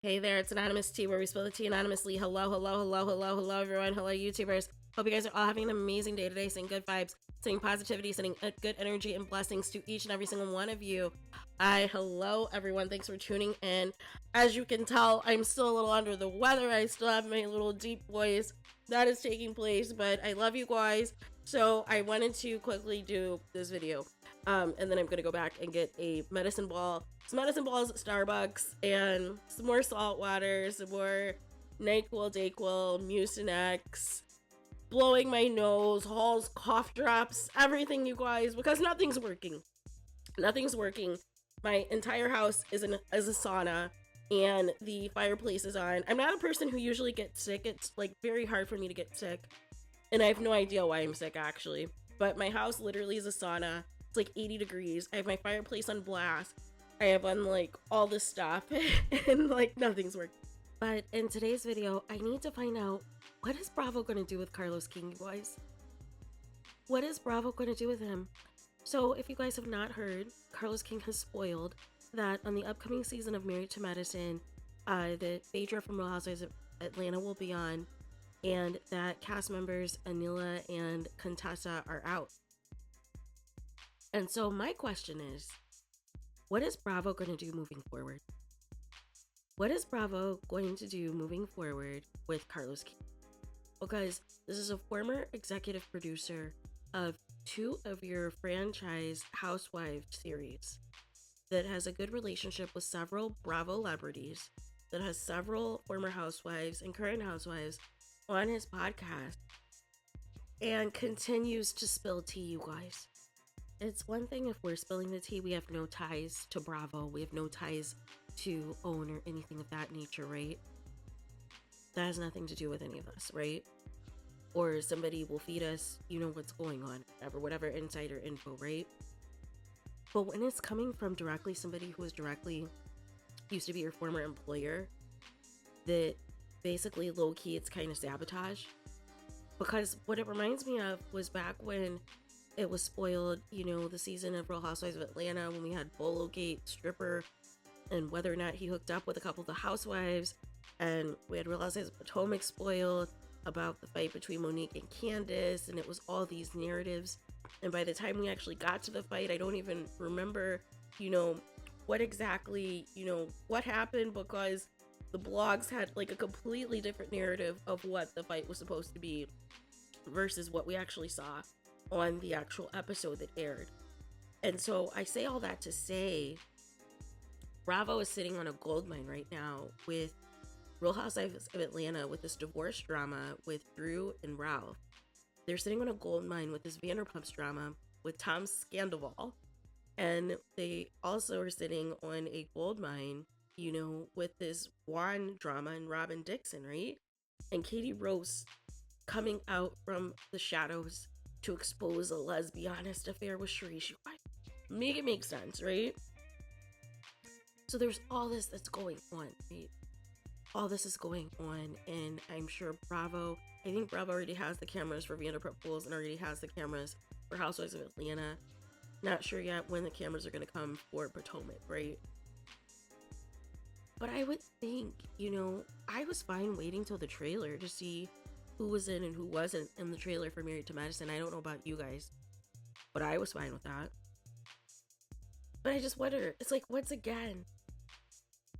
Hey there, it's Anonymous Tea, where we spill the tea anonymously. Hello, everyone. Hello, YouTubers. Hope you guys are all having an amazing day today, sending good vibes, sending positivity, sending good energy and blessings to each and every single one of you. Hello, everyone. Thanks for tuning in. As you can tell, I'm still a little under the weather. I still have my little deep voice that is taking place, but I love you guys. So I wanted to quickly do this video. And then I'm gonna go back and get a medicine ball, some medicine balls at Starbucks, and some more salt water, some more NyQuil, DayQuil, Mucinex, blowing my nose, Hall's cough drops, everything, you guys, because nothing's working. Nothing's working. My entire house is a sauna, and the fireplace is on. I'm not a person who usually gets sick. It's like very hard for me to get sick, and I have no idea why I'm sick actually. But my house literally is a sauna. It's like 80 degrees. I have my fireplace on blast. I have on like all this stuff and like nothing's working. But in today's video, I need to find out, what is Bravo going to do with Carlos King, you guys? What is Bravo going to do with him? So if you guys have not heard, Carlos King has spoiled that on the upcoming season of Married to Medicine, that Phaedra from Real Housewives of Atlanta will be on, and that cast members Anila and Contessa are out. And so my question is, what is Bravo going to do moving forward? What is Bravo going to do moving forward with Carlos King? Because this is a former executive producer of 2 of your franchise Housewives series that has a good relationship with several Bravo celebrities, that has several former housewives and current housewives on his podcast, and continues to spill tea, you guys. It's one thing if we're spilling the tea, we have no ties to Bravo, we have no ties to OWN or anything of that nature, right? That has nothing to do with any of us, right? Or somebody will feed us, you know what's going on, whatever insider info, right? But when it's coming from directly somebody who is directly used to be your former employer, that basically low-key it's kind of sabotage. Because what it reminds me of was back when it was spoiled, you know, the season of Real Housewives of Atlanta, when we had Bolo Gate, stripper, and whether or not he hooked up with a couple of the housewives, and we had Real Housewives of Potomac spoiled about the fight between Monique and Candace, and it was all these narratives. And by the time we actually got to the fight, I don't even remember, you know, what exactly, you know, what happened, because the blogs had like a completely different narrative of what the fight was supposed to be versus what we actually saw on the actual episode that aired. And so I say all that to say, Bravo is sitting on a gold mine right now with Real Housewives of Atlanta, with this divorce drama with Drew and Ralph. They're sitting on a gold mine with this Vanderpumps drama with Tom Sandoval. And they also are sitting on a gold mine, you know, with this Juan drama and Robin Dixon, right? And Katie Rose coming out from the shadows to expose a lesbianist affair with Sharice. Make it make sense, right? So there's all this that's going on, right? All this is going on, and I'm sure I think Bravo already has the cameras for Vanderpump Rules and already has the cameras for Housewives of Atlanta. Not sure yet when the cameras are going to come for Potomac, right? But I would think, you know, I was fine waiting till the trailer to see who was in and who wasn't in the trailer for Married to Medicine. I don't know about you guys, but I was fine with that. But I just wonder, it's like, once again,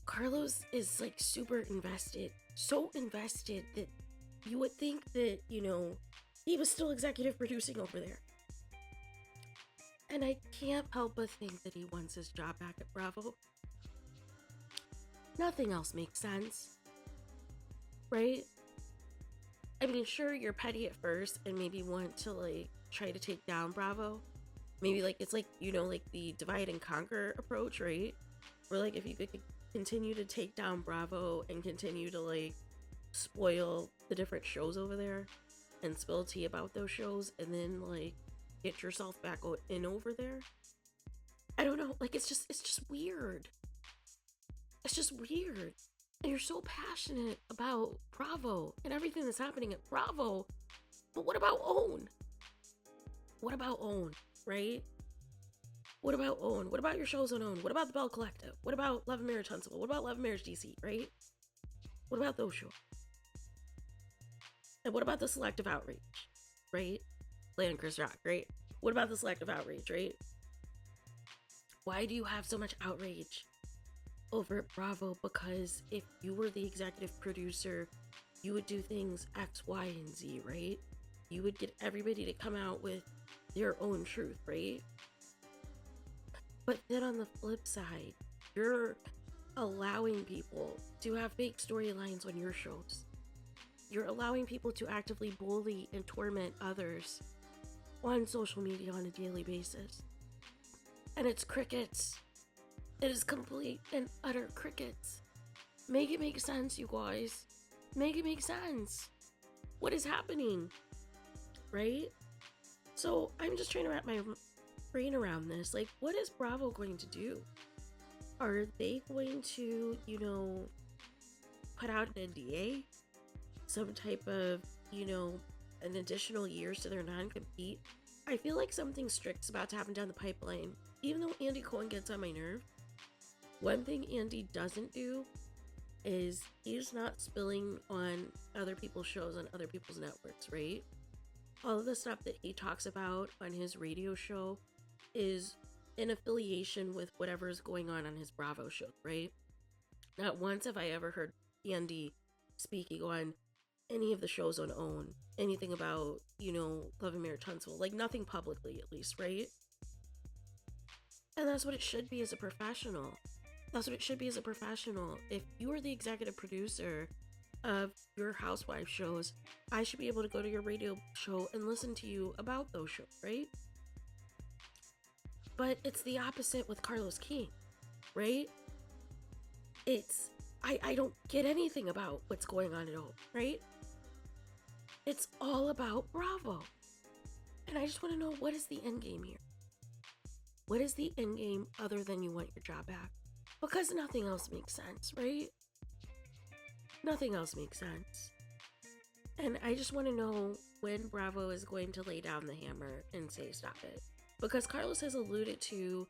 Carlos is like super invested, so invested that you would think that, you know, he was still executive producing over there. And I can't help but think that he wants his job back at Bravo. Nothing else makes sense, right? I mean, sure, you're petty at first and maybe want to like try to take down Bravo. Maybe like it's like, you know, like the divide and conquer approach, right? Where like if you could continue to take down Bravo and continue to like spoil the different shows over there and spill tea about those shows and then like get yourself back in over there. I don't know, like it's just weird. It's just weird. And you're so passionate about Bravo and everything that's happening at Bravo. But what about OWN? What about OWN, right? What about OWN? What about your shows on OWN? What about the Bell Collective? What about Love and Marriage Huntsville? What about Love and Marriage DC, right? What about those shows? And what about the selective outrage, right? Land Chris Rock, right? What about the selective outrage, right? Why do you have so much outrage over at Bravo? Because if you were the executive producer, you would do things X, Y, and Z, right? You would get everybody to come out with their own truth, right? But then on the flip side, you're allowing people to have fake storylines on your shows. You're allowing people to actively bully and torment others on social media on a daily basis. And it's crickets. It is complete and utter crickets. Make it make sense, you guys. Make it make sense. What is happening? Right? So I'm just trying to wrap my brain around this. Like, what is Bravo going to do? Are they going to, put out an NDA? Some type of, an additional years to their non-compete? I feel like something strict's about to happen down the pipeline. Even though Andy Cohen gets on my nerve, one thing Andy doesn't do is he's not spilling on other people's shows on other people's networks, right? All of the stuff that he talks about on his radio show is in affiliation with whatever is going on his Bravo show, right? Not once have I ever heard Andy speaking on any of the shows on OWN, anything about, Love and Marriage Huntsville, like nothing publicly at least, right? And that's what it should be as a professional. That's what it should be as a professional. If you are the executive producer of your housewife shows, I should be able to go to your radio show and listen to you about those shows, right? But it's the opposite with Carlos King, right? I don't get anything about what's going on at all, right? It's all about Bravo. And I just want to know, what is the end game here? What is the end game other than you want your job back? Because nothing else makes sense, right? Nothing else makes sense. And I just want to know when Bravo is going to lay down the hammer and say stop it. Because Carlos has alluded to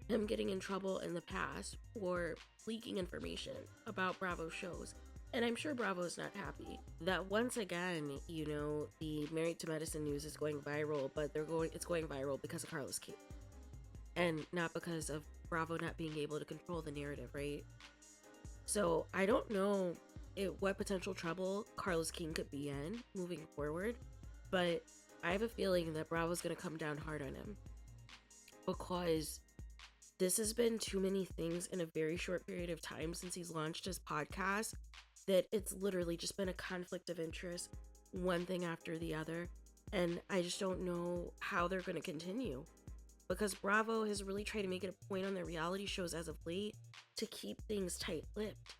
him getting in trouble in the past for leaking information about Bravo shows. And I'm sure Bravo is not happy that once again, the Married to Medicine news is going viral, but it's going viral because of Carlos King. And not because of Bravo not being able to control the narrative, right? So I don't know what potential trouble Carlos King could be in moving forward, but I have a feeling that Bravo's going to come down hard on him because this has been too many things in a very short period of time since he's launched his podcast that it's literally just been a conflict of interest, one thing after the other. And I just don't know how they're going to continue. Because Bravo has really tried to make it a point on their reality shows as of late to keep things tight-lipped,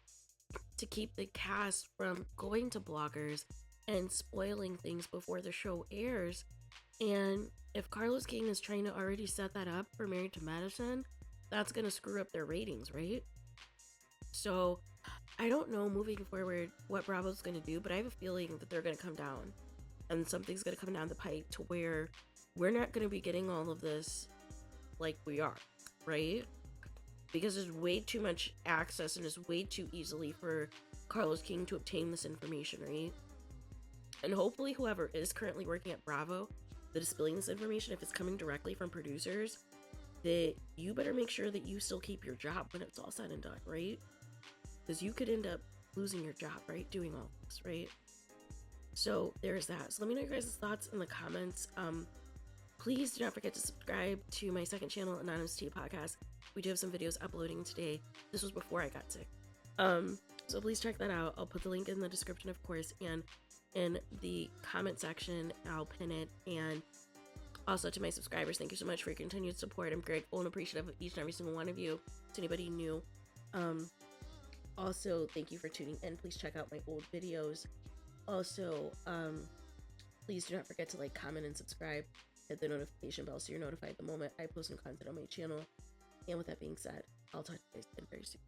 to keep the cast from going to bloggers and spoiling things before the show airs. And if Carlos King is trying to already set that up for Married to Medicine, that's going to screw up their ratings, right? So I don't know moving forward what Bravo's going to do, but I have a feeling that they're going to come down and something's going to come down the pipe to where we're not going to be getting all of this like we are, right? Because there's way too much access and it's way too easily for Carlos King to obtain this information, right? And hopefully whoever is currently working at Bravo that is spilling this information, if it's coming directly from producers, that you better make sure that you still keep your job when it's all said and done, right? Because you could end up losing your job, right? Doing all this, right? So there's that. So let me know your guys' thoughts in the comments. Please do not forget to subscribe to my second channel, AnonymousRealityTVBlogger Podcast. We do have some videos uploading today. This was before I got sick. So please check that out. I'll put the link in the description, of course, and in the comment section, I'll pin it. And also to my subscribers, thank you so much for your continued support. I'm grateful and appreciative of each and every single one of you. To anybody new, also thank you for tuning in. Please check out my old videos. Also, please do not forget to like, comment, and subscribe. Hit the notification bell so you're notified the moment I post new content on my channel. And with that being said, I'll talk to you guys again very soon.